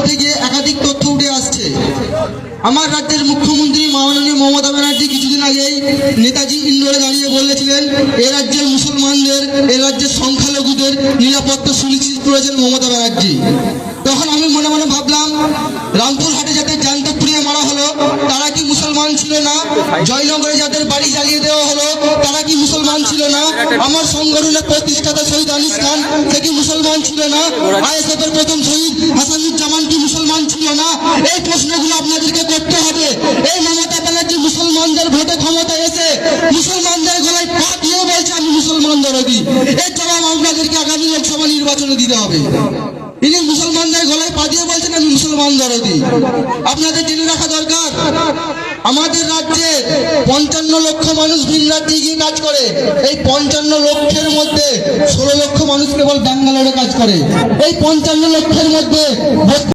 থেকে একাধিক তথ্য উঠে আসছে। আমার রাজ্যের মুখ্যমন্ত্রী মাননীয় মমতা ব্যানার্জি কিছুদিন আগেই নেতাজি ইন্ডোরে দাঁড়িয়ে বলেছিলেন এ রাজ্যের মুসলমানদের, এ রাজ্যের সংখ্যালঘুদের নিরাপত্তা সুনিশ্চিত করেছেন মমতা ব্যানার্জি। তখন আমি মনে মনে ভাবলাম, রামপুরহাটে যাদের জ্যান্ত পুড়িয়ে মারা হলো তারা কি মুসলমান ছিল না? জয়নগরে যাদের বাড়ি জ্বালিয়ে দেওয়া হলো তারা কি মুসলমান ছিল না? আমার সংগঠনের প্রতিষ্ঠাতা শহীদ আনিস খান সে কি মুসলমান ছিল না? আইএসএফ এর প্রথম শহীদ হাসানুজ্জামান কি মুসলমান ছিল না? এই প্রশ্নগুলো আপনাদেরকে করতে হবে। এই মমতা ব্যানার্জি মুসলমানদের ভোটে ক্ষমতা এসে মুসলমানদের গলায় পা দিয়ে বলছে আমি মুসলমান দরদি। এর জবাব আপনাদেরকে আগামী লোকসভা নির্বাচনে দিতে হবে। ইনি মুসলমানদের গলায় পা দিয়ে বলছেন আমি মুসলমান দরদি। আপনাদের জেনে রাখা দরকার, আমাদের রাজ্যে 55 লক্ষ মানুষ ভিন রাজ্যে গিয়ে কাজ করে। এই 55 লক্ষের মধ্যে 16 লক্ষ মানুষ কেবল ব্যাঙ্গালোরে কাজ করে। এই 55 লক্ষের মধ্যে